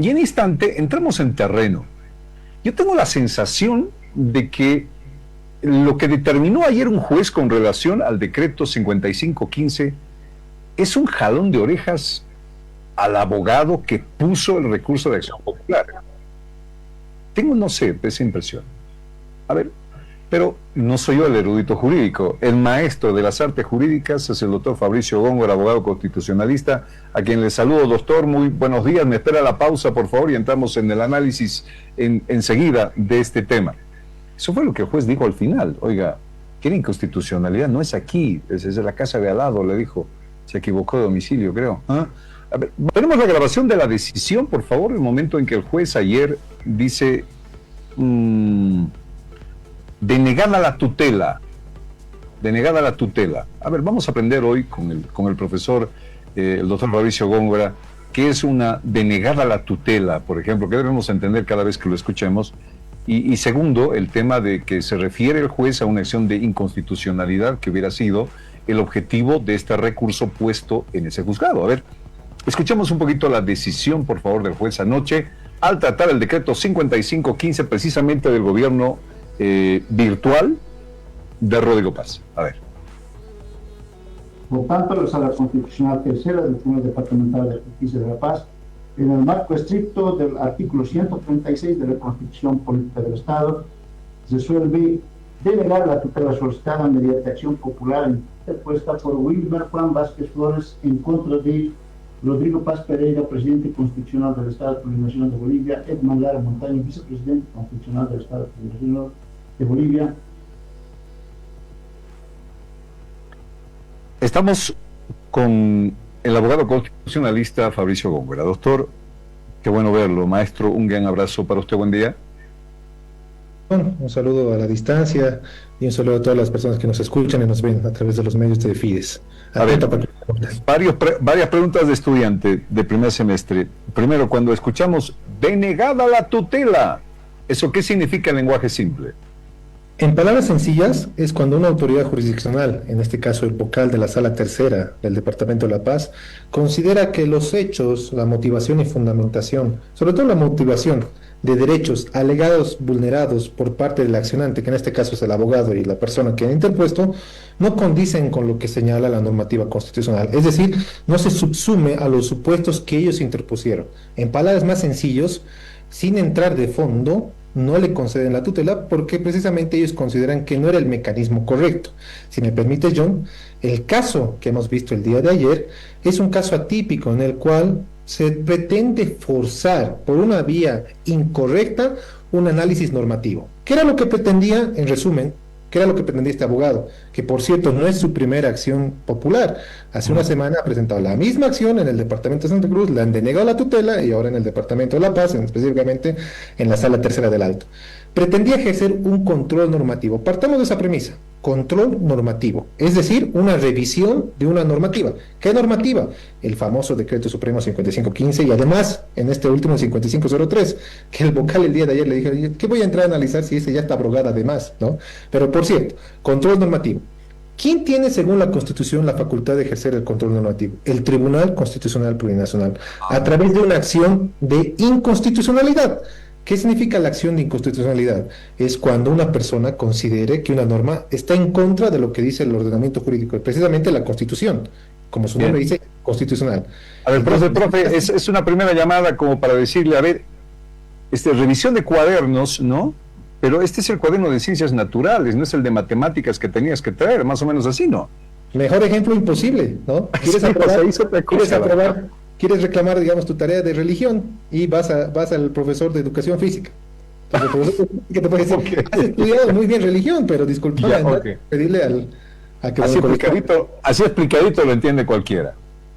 Y en instante entramos en terreno. Yo tengo la sensación de que lo que determinó ayer un juez con relación al decreto 5515 es un jalón de orejas al abogado que puso el recurso de acción popular. Tengo, no sé, esa impresión. A ver, pero no soy yo el erudito jurídico. El maestro de las artes jurídicas es el doctor Fabricio Góngora, abogado constitucionalista, a quien le saludo, doctor. Muy buenos días. Me espera la pausa, por favor, y entramos en el análisis enseguida de este tema. Eso fue lo que el juez dijo al final. Oiga, ¿quiere inconstitucionalidad? No es aquí, es de la casa de al lado, le dijo. Se equivocó de domicilio, creo. ¿Ah? A ver, tenemos la grabación de la decisión, por favor, el momento en que el juez ayer dice... denegada la tutela. Denegada la tutela. A ver, vamos a aprender hoy con el profesor, el doctor Fabricio Góngora, qué es una denegada la tutela, por ejemplo, que debemos entender cada vez que lo escuchemos. Y segundo, el tema de que se refiere el juez a una acción de inconstitucionalidad que hubiera sido el objetivo de este recurso puesto en ese juzgado. A ver, escuchemos un poquito la decisión, por favor, del juez anoche al tratar el decreto 5515 precisamente del gobierno virtual de Rodrigo Paz. A ver. Por tanto, la Sala Constitucional Tercera del Tribunal Departamental de Justicia de La Paz, en el marco estricto del artículo 136 de la Constitución Política del Estado, resuelve denegar la tutela solicitada mediante acción popular interpuesta por Wilmer Juan Vázquez Flores en contra de Rodrigo Paz Pereira, presidente constitucional del Estado Plurinacional de Bolivia, Edman Lara Montaño, vicepresidente constitucional del Estado Plurinacional de Bolivia. Estamos con el abogado constitucionalista Fabricio Góngora. Doctor, qué bueno verlo. Maestro, un gran abrazo para usted. Buen día. Un saludo a la distancia y un saludo a todas las personas que nos escuchan y nos ven a través de los medios de Fides. A ver, varias preguntas de estudiante de primer semestre. Primero, cuando escuchamos denegada la tutela, ¿eso qué significa en lenguaje simple? En palabras sencillas, es cuando una autoridad jurisdiccional, en este caso el vocal de la Sala Tercera del Departamento de La Paz, considera que los hechos, la motivación y fundamentación, sobre todo la motivación de derechos alegados vulnerados por parte del accionante, que en este caso es el abogado y la persona que ha interpuesto, no condicen con lo que señala la normativa constitucional. Es decir, no se subsume a los supuestos que ellos interpusieron. En palabras más sencillas, sin entrar de fondo, no le conceden la tutela porque precisamente ellos consideran que no era el mecanismo correcto. Si me permite, John, el caso que hemos visto el día de ayer es un caso atípico en el cual se pretende forzar por una vía incorrecta un análisis normativo. ¿Qué era lo que pretendía, en resumen? ¿Qué era lo que pretendía este abogado? Que, por cierto, no es su primera acción popular. Hace una semana ha presentado la misma acción en el departamento de Santa Cruz, le han denegado la tutela y ahora en el departamento de La Paz, específicamente en la Sala Tercera del Alto. Pretendía ejercer un control normativo. Partamos de esa premisa. Control normativo, es decir, una revisión de una normativa. ¿Qué normativa? El famoso Decreto Supremo 5515 y además, en este último 5503, que el vocal el día de ayer le dijo, ¿qué voy a entrar a analizar si ese ya está abrogado además? ¿No? Pero por cierto, control normativo. ¿Quién tiene, según la Constitución, la facultad de ejercer el control normativo? El Tribunal Constitucional Plurinacional, a través de una acción de inconstitucionalidad. ¿Qué significa la acción de inconstitucionalidad? Es cuando una persona considere que una norma está en contra de lo que dice el ordenamiento jurídico, precisamente la Constitución, como su nombre dice, constitucional. A ver, profe, es una primera llamada como para decirle, a ver, revisión de cuadernos, ¿no? Pero este es el cuaderno de ciencias naturales, no es el de matemáticas que tenías que traer, más o menos así, ¿no? Mejor ejemplo imposible, ¿no? ¿Quieres aprobar? Quieres reclamar, digamos, tu tarea de religión y vas al profesor de educación física. Entonces, el profesor que te puede decir, has estudiado muy bien religión, pero disculpa, pedirle a que... Así explicadito lo entiende cualquiera.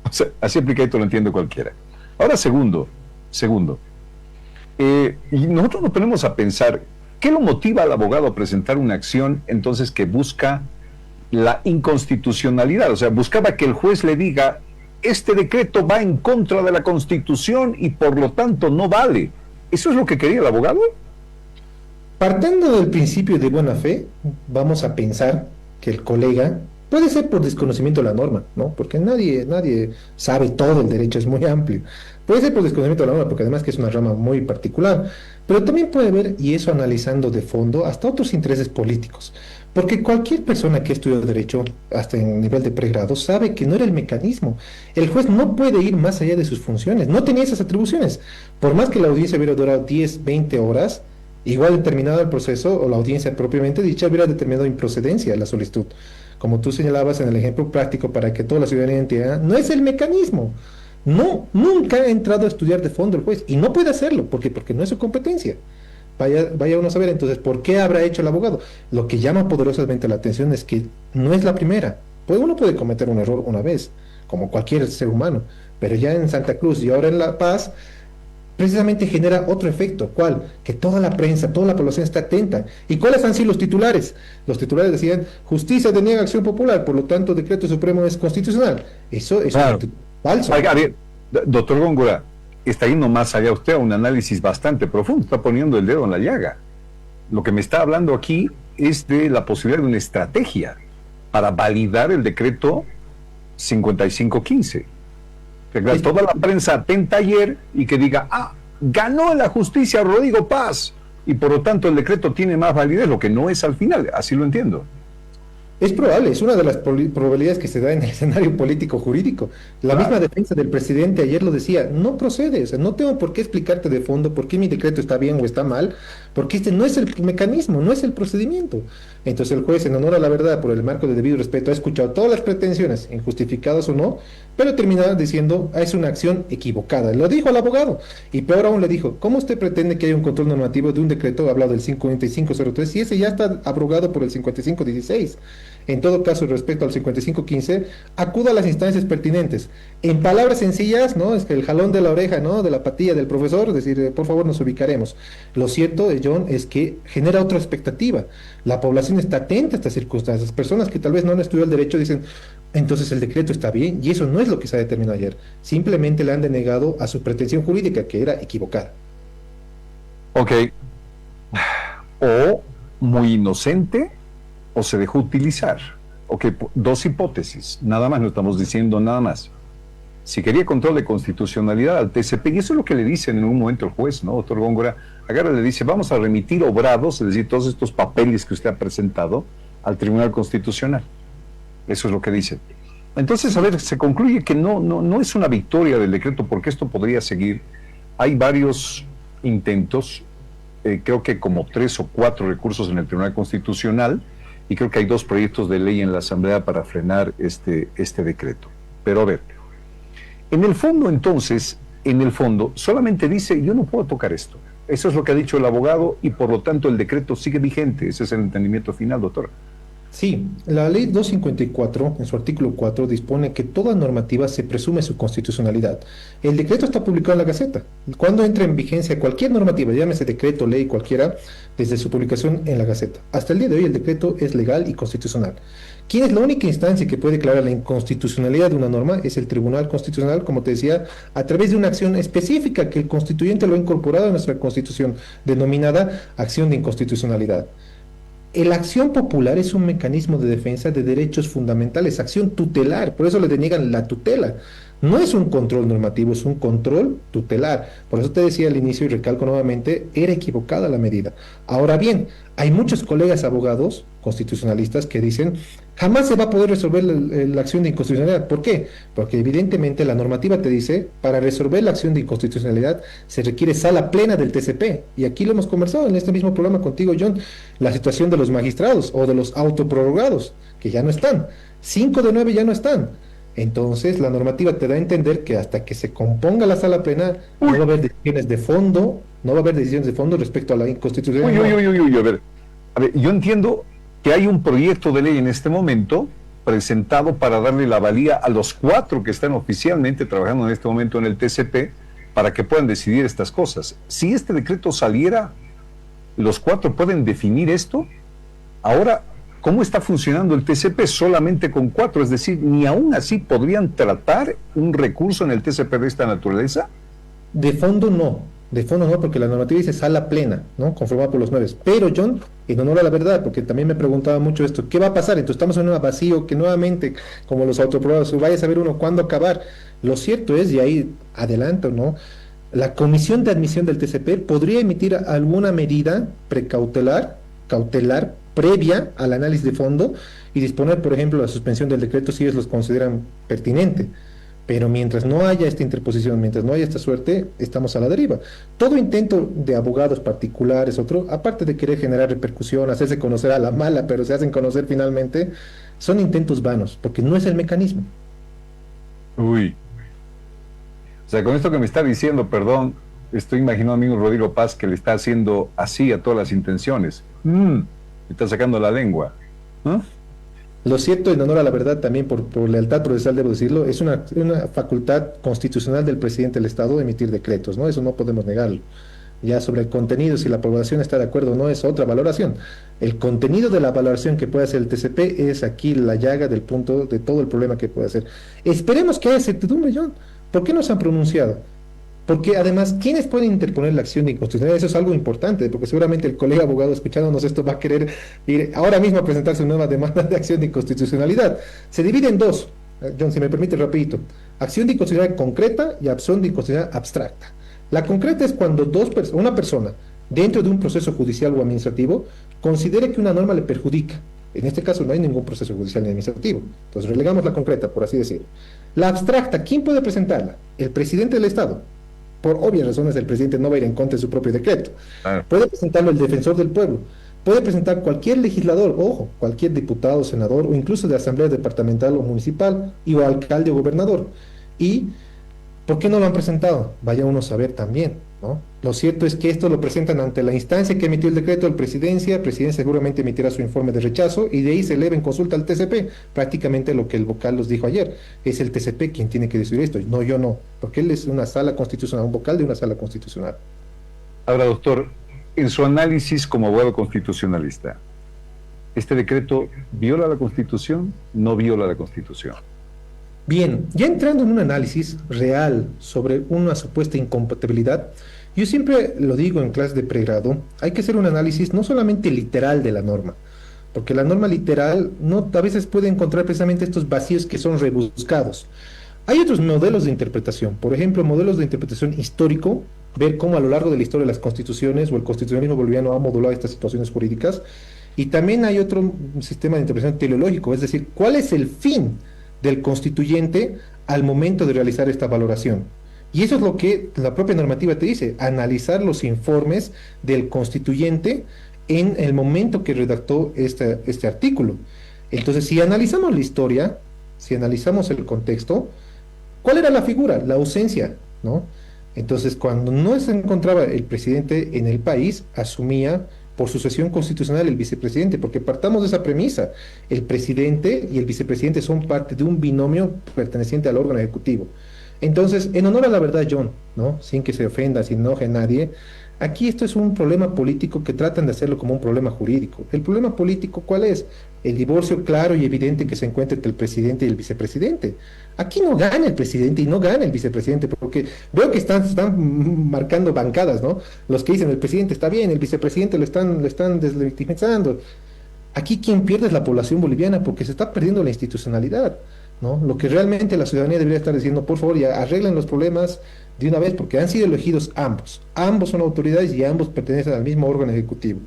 O sea, así explicadito lo entiende cualquiera. Ahora, segundo, y nosotros nos ponemos a pensar, ¿qué lo motiva al abogado a presentar una acción entonces que busca la inconstitucionalidad? O sea, buscaba que el juez le diga, este decreto va en contra de la Constitución y por lo tanto no vale. ¿Eso es lo que quería el abogado? Partiendo del principio de buena fe, vamos a pensar que el colega Puede ser por desconocimiento de la norma, ¿no? Porque nadie sabe todo el derecho, es muy amplio. Puede ser por desconocimiento de la norma, porque además que es una rama muy particular, pero también puede haber, y eso analizando de fondo, hasta otros intereses políticos. Porque cualquier persona que ha estudiado derecho, hasta en nivel de pregrado, sabe que no era el mecanismo. El juez no puede ir más allá de sus funciones, no tenía esas atribuciones. Por más que la audiencia hubiera durado 10, 20 horas, igual determinado el proceso o la audiencia propiamente dicha hubiera determinado improcedencia de la solicitud. Como tú señalabas en el ejemplo práctico para que toda la ciudadanía entienda, no es el mecanismo. No, nunca ha entrado a estudiar de fondo el juez y no puede hacerlo. ¿Por qué? Porque no es su competencia. Vaya uno a saber entonces por qué habrá hecho el abogado. Lo que llama poderosamente la atención es que no es la primera. Pues uno puede cometer un error una vez, como cualquier ser humano, pero ya en Santa Cruz y ahora en La Paz, precisamente genera otro efecto. ¿Cuál? Que toda la prensa, toda la población está atenta. ¿Y cuáles han sido los titulares? Los titulares decían, justicia deniega acción popular, por lo tanto, decreto supremo es constitucional. Eso es Claro. falso. A ver, doctor Góngora, está yendo más allá usted a un análisis bastante profundo, está poniendo el dedo en la llaga. Lo que me está hablando aquí es de la posibilidad de una estrategia para validar el decreto 5515. Que toda la prensa atenta ayer y que diga, ganó en la justicia Rodrigo Paz y por lo tanto el decreto tiene más validez, lo que no es al final, así lo entiendo. Es probable, es una de las probabilidades que se da en el escenario político jurídico. La misma defensa del presidente ayer lo decía, no procede, o sea, no tengo por qué explicarte de fondo por qué mi decreto está bien o está mal, porque este no es el mecanismo, no es el procedimiento. Entonces el juez, en honor a la verdad, por el marco de debido respeto, ha escuchado todas las pretensiones, injustificadas o no, pero terminaba diciendo, es una acción equivocada. Lo dijo al abogado, y peor aún le dijo, ¿cómo usted pretende que haya un control normativo de un decreto hablado del 5503 si ese ya está abrogado por el 5516? En todo caso, respecto al 5515, acuda a las instancias pertinentes. En palabras sencillas, ¿no? Es que el jalón de la oreja, ¿no? De la patilla del profesor, es decir, por favor nos ubicaremos. Lo cierto, John, es que genera otra expectativa. La población está atenta a estas circunstancias. Personas que tal vez no han estudiado el derecho dicen, entonces el decreto está bien, y eso no es lo que se ha determinado ayer. Simplemente le han denegado a su pretensión jurídica, que era equivocada. Ok. O muy inocente o se dejó utilizar. Ok, dos hipótesis, nada más, no estamos diciendo nada más. Si quería control de constitucionalidad al TCP, y eso es lo que le dicen en un momento el juez, ¿no, doctor Góngora? Agarra y le dice, vamos a remitir obrados, es decir, todos estos papeles que usted ha presentado al Tribunal Constitucional. Eso es lo que dice. Entonces, a ver, se concluye que no es una victoria del decreto, porque esto podría seguir. Hay varios intentos, creo que como 3 o 4 recursos en el Tribunal Constitucional, y creo que hay 2 proyectos de ley en la Asamblea para frenar este decreto. Pero a ver, en el fondo entonces, solamente dice, yo no puedo tocar esto. Eso es lo que ha dicho el abogado y por lo tanto el decreto sigue vigente. Ese es el entendimiento final, doctor. Sí, la ley 254, en su artículo 4, dispone que toda normativa se presume su constitucionalidad. El decreto está publicado en la Gaceta. Cuando entra en vigencia cualquier normativa, llámese decreto, ley, cualquiera, desde su publicación en la Gaceta. Hasta el día de hoy el decreto es legal y constitucional. ¿Quién es la única instancia que puede declarar la inconstitucionalidad de una norma? Es el Tribunal Constitucional, como te decía, a través de una acción específica que el constituyente lo ha incorporado a nuestra Constitución, denominada acción de inconstitucionalidad. La acción popular es un mecanismo de defensa de derechos fundamentales, acción tutelar, por eso le deniegan la tutela. No es un control normativo, es un control tutelar. Por eso te decía al inicio y recalco nuevamente, era equivocada la medida. Ahora bien, hay muchos colegas abogados constitucionalistas que dicen, jamás se va a poder resolver la acción de inconstitucionalidad. ¿Por qué? Porque evidentemente la normativa te dice, para resolver la acción de inconstitucionalidad se requiere sala plena del TCP. Y aquí lo hemos conversado en este mismo programa contigo, John, la situación de los magistrados o de los autoprorrogados, que ya no están. 5 de 9 ya no están. Entonces, la normativa te da a entender que hasta que se componga la sala plena, no va a haber decisiones de fondo, respecto a la inconstitucionalidad. A ver, yo entiendo que hay un proyecto de ley en este momento presentado para darle la valía a los 4 que están oficialmente trabajando en este momento en el TCP para que puedan decidir estas cosas. Si este decreto saliera, los 4 pueden definir esto. Ahora, ¿cómo está funcionando el TCP solamente con 4? Es decir, ni aún así podrían tratar un recurso en el TCP de esta naturaleza. De fondo no. De fondo no, porque la normativa dice sala plena, ¿no? Conformada por los 9. Pero John, en honor a la verdad, porque también me preguntaba mucho esto, ¿qué va a pasar? Entonces estamos en un vacío que nuevamente, como los autoprobados, vaya a saber uno cuándo acabar. Lo cierto es, y ahí adelanto, ¿no? La comisión de admisión del TCP podría emitir alguna medida cautelar, previa al análisis de fondo y disponer, por ejemplo, la suspensión del decreto si ellos los consideran pertinente. Pero mientras no haya esta interposición, mientras no haya esta suerte, estamos a la deriva. Todo intento de abogados particulares, aparte de querer generar repercusión, hacerse conocer a la mala, pero se hacen conocer finalmente, son intentos vanos, porque no es el mecanismo. Uy. O sea, con esto que me está diciendo, perdón, estoy imaginando a mi amigo Rodrigo Paz que le está haciendo así a todas las intenciones. Me está sacando la lengua. ¿Ah? Lo cierto, en honor a la verdad, también por lealtad procesal, debo decirlo, es una facultad constitucional del presidente del Estado emitir decretos, ¿no? Eso no podemos negarlo. Ya sobre el contenido, si la población está de acuerdo o no, es otra valoración. El contenido de la valoración que puede hacer el TCP es aquí la llaga del punto de todo el problema que puede hacer. Esperemos que haya certidumbre, John. ¿Por qué no se han pronunciado? Porque además, ¿quiénes pueden interponer la acción de inconstitucionalidad? Eso es algo importante, porque seguramente el colega abogado escuchándonos esto va a querer ir ahora mismo a presentar su nueva demanda de acción de inconstitucionalidad. Se divide en dos, John, si me permite rapidito. Acción de inconstitucionalidad concreta y acción de inconstitucionalidad abstracta. La concreta es cuando una persona, dentro de un proceso judicial o administrativo, considere que una norma le perjudica. En este caso no hay ningún proceso judicial ni administrativo. Entonces relegamos la concreta, por así decirlo. La abstracta, ¿quién puede presentarla? El presidente del Estado. Por obvias razones, el presidente no va a ir en contra de su propio decreto. Puede presentarlo el defensor del pueblo, puede presentar cualquier legislador, ojo, cualquier diputado, senador o incluso de asamblea departamental o municipal, y o alcalde o gobernador. ¿Y por qué no lo han presentado? Vaya uno a saber también, ¿no? Lo cierto es que esto lo presentan ante la instancia que emitió el decreto de presidencia seguramente emitirá su informe de rechazo y de ahí se eleva en consulta al TCP, prácticamente lo que el vocal nos dijo ayer, es el TCP quien tiene que decidir esto, no yo no, porque él es una sala constitucional, un vocal de una sala constitucional. Ahora, doctor, en su análisis como abogado constitucionalista, ¿este decreto viola la Constitución? ¿No viola la Constitución? Bien, ya entrando en un análisis real sobre una supuesta incompatibilidad, yo siempre lo digo en clases de pregrado, hay que hacer un análisis no solamente literal de la norma, porque la norma literal a veces puede encontrar precisamente estos vacíos que son rebuscados. Hay otros modelos de interpretación, por ejemplo, modelos de interpretación histórico, ver cómo a lo largo de la historia de las constituciones o el constitucionalismo boliviano ha modulado estas situaciones jurídicas, y también hay otro sistema de interpretación teleológico, es decir, ¿cuál es el fin del constituyente al momento de realizar esta valoración? Y eso es lo que la propia normativa te dice, analizar los informes del constituyente en el momento que redactó este artículo. Entonces, si analizamos la historia, si analizamos el contexto, ¿cuál era la figura? La ausencia, ¿no? Entonces, cuando no se encontraba el presidente en el país, asumía por sucesión constitucional el vicepresidente, porque partamos de esa premisa, el presidente y el vicepresidente son parte de un binomio perteneciente al órgano ejecutivo. Entonces, en honor a la verdad, John, ¿no? Sin que se ofenda, sin enoje a nadie, aquí esto es un problema político que tratan de hacerlo como un problema jurídico. ¿El problema político cuál es? El divorcio claro y evidente que se encuentra entre el presidente y el vicepresidente. Aquí no gana el presidente y no gana el vicepresidente, porque veo que están marcando bancadas, ¿no? Los que dicen el presidente está bien, el vicepresidente lo están deslegitimizando. Aquí quien pierde es la población boliviana porque se está perdiendo la institucionalidad, ¿no? Lo que realmente la ciudadanía debería estar diciendo, por favor, ya arreglen los problemas de una vez, porque han sido elegidos ambos. Ambos son autoridades y ambos pertenecen al mismo órgano ejecutivo.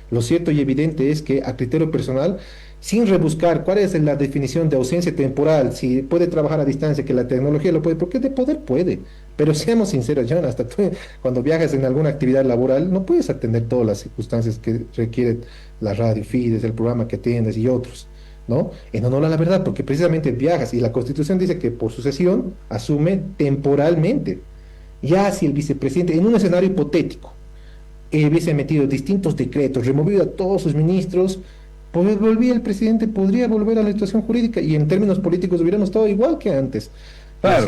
Lo cierto y evidente es que, a criterio personal, sin rebuscar cuál es la definición de ausencia temporal, si puede trabajar a distancia, que la tecnología lo puede, porque de poder puede. Pero seamos sinceros, John, hasta tú, cuando viajas en alguna actividad laboral, no puedes atender todas las circunstancias que requiere la radio, Fides, el programa que atiendes y otros, ¿no? En honor a la verdad, porque precisamente viajas y la Constitución dice que por sucesión asume temporalmente. Ya si el vicepresidente, en un escenario hipotético, hubiese metido distintos decretos, removido a todos sus ministros, pues el presidente podría volver a la situación jurídica y en términos políticos hubiéramos estado igual que antes. Claro,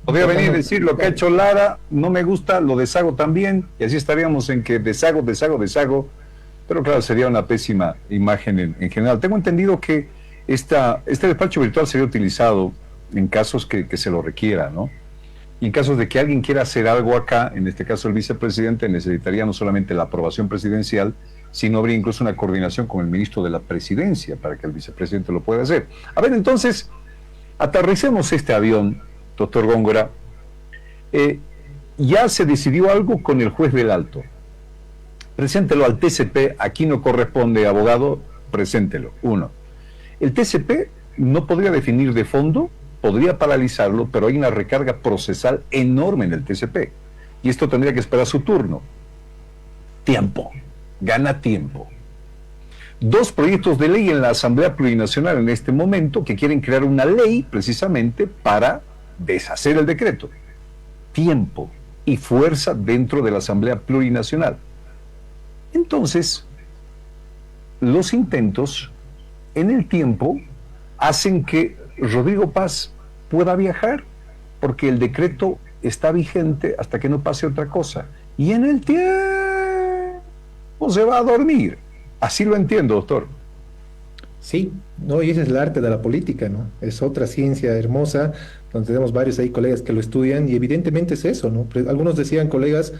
podría venir y decir lo que ha hecho Lara, no me gusta, lo deshago también, y así estaríamos en que deshago, pero claro, sería una pésima imagen en general. Tengo entendido que este despacho virtual sería utilizado en casos que se lo requiera, ¿no? Y en caso de que alguien quiera hacer algo acá, en este caso el vicepresidente, necesitaría no solamente la aprobación presidencial, sino habría incluso una coordinación con el ministro de la presidencia para que el vicepresidente lo pueda hacer. A ver, entonces, aterricemos este avión, doctor Góngora. Ya se decidió algo con el juez del Alto. Preséntelo al TCP, aquí no corresponde, abogado, preséntelo. Uno, el TCP no podría definir de fondo, podría paralizarlo, pero hay una recarga procesal enorme en el TCP. Y esto tendría que esperar su turno. Tiempo, gana tiempo. Dos proyectos de ley en la Asamblea Plurinacional en este momento que quieren crear una ley precisamente para deshacer el decreto. Tiempo y fuerza dentro de la Asamblea Plurinacional. Entonces, los intentos en el tiempo hacen que Rodrigo Paz pueda viajar, porque el decreto está vigente hasta que no pase otra cosa. Y en el tiempo se va a dormir. Así lo entiendo, doctor. Sí, no, y ese es el arte de la política, ¿no? Es otra ciencia hermosa, donde tenemos varios ahí colegas que lo estudian, y evidentemente es eso, ¿no? Algunos decían, colegas,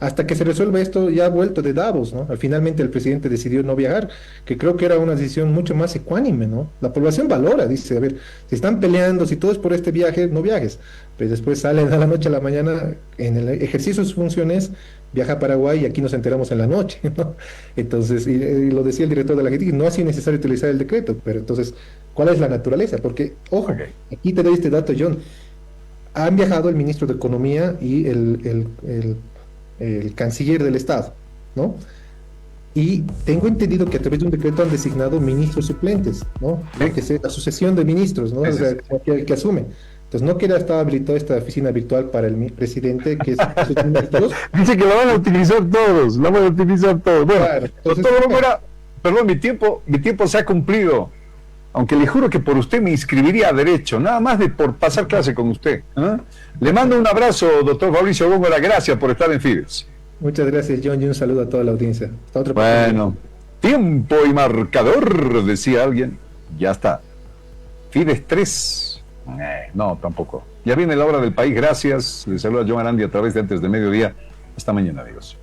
hasta que se resuelva esto ya ha vuelto de Davos, ¿no? Finalmente el presidente decidió no viajar, que creo que era una decisión mucho más ecuánime, ¿no? La población valora, dice, a ver, si están peleando, si todo es por este viaje, no viajes. Pero después salen a la noche a la mañana, en el ejercicio de sus funciones, viaja a Paraguay y aquí nos enteramos en la noche, ¿no? Entonces, y lo decía el director de la GETIC, no ha sido necesario utilizar el decreto, pero entonces, ¿cuál es la naturaleza? Porque, ojo, aquí te doy este dato, John. Han viajado el ministro de Economía y el canciller del Estado, ¿no? Y tengo entendido que a través de un decreto han designado ministros suplentes, ¿no? Sí. Que es la sucesión de ministros, ¿no? O sea, que asumen. Entonces, no queda estaba habilitada esta oficina virtual para el presidente, que es Dice que la van a utilizar todos, la van a utilizar todos. Bueno, Claro, entonces, doctor Góngora, perdón, mi tiempo se ha cumplido. Aunque le juro que por usted me inscribiría a derecho, nada más de por pasar clase con usted. Le mando un abrazo, doctor Fabricio Góngora, gracias por estar en Fides. Muchas gracias, John, y un saludo a toda la audiencia. Hasta otra Bueno, tiempo y marcador, decía alguien. Ya está. Fides 3. No, tampoco. Ya viene la hora del país, gracias. Les saluda John Arandi a través de Antes de Mediodía. Hasta mañana, amigos.